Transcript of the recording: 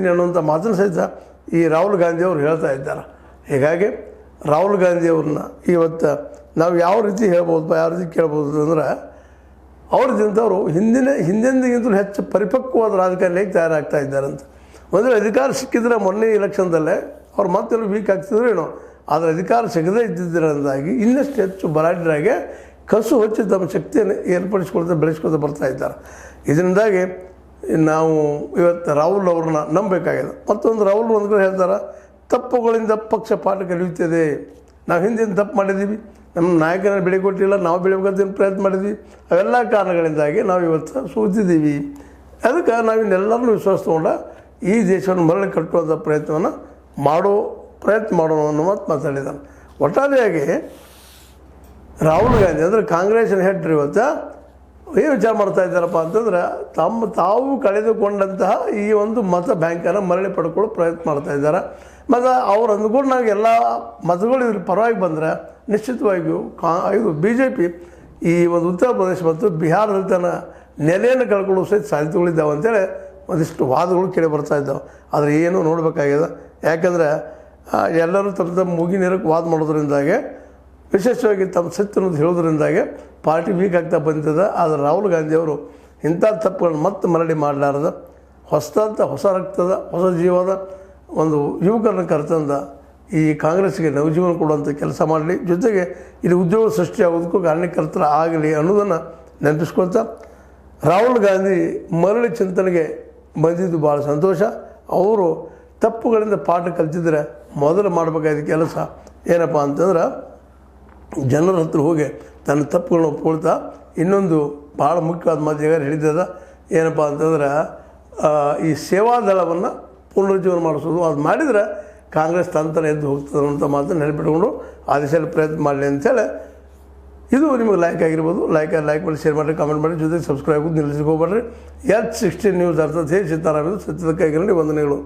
ಗೆಲ್ತೀನಿ ಅನ್ನುವಂಥ ಮಾತನ್ನು ಸಹಿತ ಈ ರಾಹುಲ್ ಗಾಂಧಿಯವರು ಹೇಳ್ತಾ ಇದ್ದಾರೆ. ಹೀಗಾಗಿ ರಾಹುಲ್ ಗಾಂಧಿಯವ್ರನ್ನ ಇವತ್ತು ನಾವು ಯಾವ ರೀತಿ ಹೇಳ್ಬೋದು, ಯಾವ ರೀತಿ ಕೇಳ್ಬೋದು ಅಂದ್ರೆ ಅವ್ರದಿಂದವರು ಹಿಂದೆಂದಿಗಿಂತಲೂ ಹೆಚ್ಚು ಪರಿಪಕ್ವವಾದ ರಾಜಕಾರಣಿಯಾಗಿ ತಯಾರಾಗ್ತಾ ಇದ್ದಾರಂತ. ಒಂದು ಅಧಿಕಾರ ಸಿಕ್ಕಿದ್ರೆ ಮೊನ್ನೆ ಇಲೆಕ್ಷನ್ದಲ್ಲೇ ಅವ್ರು ಮತ್ತೆಲ್ಲ ವೀಕ್ ಆಗ್ತಿದ್ರು ಏನೋ, ಆದರೆ ಅಧಿಕಾರ ಸಿಗದೇ ಇದ್ದಿದ್ದರಿಂದಾಗಿ ಇನ್ನಷ್ಟು ಹೆಚ್ಚು ಬಲಾಢ್ಯರಾಗಿ ಕಸು ಹೊಚ್ಚಿ ತಮ್ಮ ಶಕ್ತಿಯನ್ನು ಬೆಳೆಸ್ಕೊಳ್ತಾ ಬರ್ತಾ ಇದ್ದಾರೆ. ಇದರಿಂದಾಗಿ ನಾವು ಇವತ್ತು ರಾಹುಲ್ ಅವ್ರನ್ನ ನಂಬಬೇಕಾಗಿದೆ. ಮತ್ತೊಂದು ರಾಹುಲ್ ಒಂದು ಕಡೆ ಹೇಳ್ತಾರೆ, ತಪ್ಪುಗಳಿಂದ ಪಕ್ಷ ಪಾಠ ಕಲಿಯುತ್ತದೆ. ನಾವು ಹಿಂದಿನ ತಪ್ಪು ಮಾಡಿದ್ದೀವಿ, ನಮ್ಮ ನಾಯಕನ ಬೆಳೆ ಕೊಟ್ಟಿಲ್ಲ, ನಾವು ಬೆಳಿಬೇಕಂತ ಪ್ರಯತ್ನ ಮಾಡಿದ್ವಿ, ಅವೆಲ್ಲ ಕಾರಣಗಳಿಂದಾಗಿ ನಾವು ಇವತ್ತು ಸೋತಿದ್ದೀವಿ. ಅದಕ್ಕೆ ನಾವಿನ್ನೆಲ್ಲರನ್ನೂ ವಿಶ್ವಾಸ ತೊಗೊಂಡು ಈ ದೇಶವನ್ನು ಮರಳಿ ಕಟ್ಟುವಂಥ ಪ್ರಯತ್ನ ಮಾಡೋಣ ಅನ್ನೋ ಮಾತು ಮಾತಾಡಿದ್ದಾನೆ. ಒಟ್ಟಾರೆಯಾಗಿ ರಾಹುಲ್ ಗಾಂಧಿ ಅಂದರೆ ಕಾಂಗ್ರೆಸ್ಸಿನ ಹೆಡ್ರು ಇವತ್ತು ಏನು ವಿಚಾರ ಮಾಡ್ತಾ ಇದ್ದಾರಪ್ಪ ಅಂತಂದ್ರೆ ತಾವು ಕಳೆದುಕೊಂಡಂತಹ ಈ ಒಂದು ಮತ ಬ್ಯಾಂಕನ್ನು ಮರಳಿ ಪಡ್ಕೊಳ್ಳೋ ಪ್ರಯತ್ನ ಮಾಡ್ತಾ ಇದ್ದಾರೆ. ಮತ್ತು ಅವ್ರು ಅಂದ್ಕೊಂಡು ನಾವು ಎಲ್ಲ ಮತಗಳು ಇದ್ರ ಪರವಾಗಿ ಬಂದರೆ ನಿಶ್ಚಿತವಾಗಿಯೂ ಇದು BJP ಈ ಒಂದು ಉತ್ತರ ಪ್ರದೇಶ ಮತ್ತು ಬಿಹಾರದಲ್ಲಿ ತನ್ನ ನೆಲೆಯನ್ನು ಕಳ್ಕೊಳ್ಳೋ ಸಹಿತ ಸಾಧ್ಯತೆಗಳಿದ್ದಾವೆ ಅಂತೇಳಿ ಒಂದಿಷ್ಟು ವಾದಗಳು ಕೇಳಿ ಬರ್ತಾ ಇದ್ದಾವೆ. ಆದರೆ ಏನೂ ನೋಡಬೇಕಾಗಿದೆ. ಯಾಕಂದರೆ ಎಲ್ಲರೂ ತಮ್ಮ ಮುಗಿ ನೀರಕ್ಕೆ ವಾದ ಮಾಡೋದ್ರಿಂದಾಗೆ, ವಿಶೇಷವಾಗಿ ತಮ್ಮ ಸತ್ಯನೋದು ಹೇಳೋದ್ರಿಂದಾಗೆ ಪಾರ್ಟಿ ವೀಕ್ ಆಗ್ತಾ ಬಂದಿದೆ. ಆದರೆ ರಾಹುಲ್ ಗಾಂಧಿಯವರು ಇಂಥ ತಪ್ಪುಗಳನ್ನು ಮತ್ತೆ ಮರಳಿ ಮಾಡಲಾರ್ದ ಹೊಸ ರಕ್ತದ ಹೊಸ ಜೀವದ ಒಂದು ಯುವಕರನ್ನು ಕರೆತಂದ ಈ ಕಾಂಗ್ರೆಸ್ಗೆ ನವಜೀವನ ಕೊಡುವಂಥ ಕೆಲಸ ಮಾಡಲಿ, ಜೊತೆಗೆ ಇಲ್ಲಿ ಉದ್ಯೋಗ ಸೃಷ್ಟಿಯಾಗೋದಕ್ಕೂ ಕಾರಣಕರ್ತರ ಆಗಲಿ ಅನ್ನೋದನ್ನು ನೆನಪಿಸ್ಕೊಳ್ತಾ, ರಾಹುಲ್ ಗಾಂಧಿ ಮರಳಿ ಚಿಂತನೆಗೆ ಬಂದಿದ್ದು ಭಾಳ ಸಂತೋಷ. ಅವರು ತಪ್ಪುಗಳಿಂದ ಪಾಠ ಕಲಿತಿದ್ರೆ ಮೊದಲು ಮಾಡಬೇಕಾದ ಕೆಲಸ ಏನಪ್ಪ ಅಂತಂದ್ರೆ ಜನರ ಹತ್ರ ಹೋಗಿ ತನ್ನ ತಪ್ಪುಗಳನ್ನ ಒಪ್ಕೊಳ್ತಾ ಇನ್ನೊಂದು ಭಾಳ ಮುಖ್ಯವಾದ ಮಾತು ಈಗ ಹೇಳಿದ್ದದ ಏನಪ್ಪ ಅಂತಂದ್ರೆ ಈ ಸೇವಾದಳವನ್ನು ಪುನರುಜ್ಜೀವನ ಮಾಡಿಸೋದು. ಅದು ಮಾಡಿದರೆ ಕಾಂಗ್ರೆಸ್ ತಂತ್ರ ಎದ್ದು ಹೋಗ್ತದೆ ಅಂತ ಮಾತನ್ನು ನೆನಪಿಟ್ಕೊಂಡು ಆ ದಿಶೆಯಲ್ಲಿ ಪ್ರಯತ್ನ ಮಾಡಲಿ ಅಂಥೇಳಿ, ಇದು ನಿಮಗೆ ಲೈಕ್ ಆಗಿರ್ಬೋದು. ಲೈಕ್ ಮಾಡಿ, ಶೇರ್ ಮಾಡಿರಿ, ಕಾಮೆಂಟ್ ಮಾಡಿ, ಜೊತೆಗೆ ಸಬ್ಸ್ಕ್ರೈಬ್ ನಿಲ್ಲಿಸ್ಕೋಬೇಡ್ರಿ. H16 ನ್ಯೂಸ್ ಅರ್ಥಾತ್ ಹೇ ಸೀತಾರಾಮ್, ಸತ್ಯದ ಕೈಗಳಲ್ಲಿ ವಂದನೆಗಳು.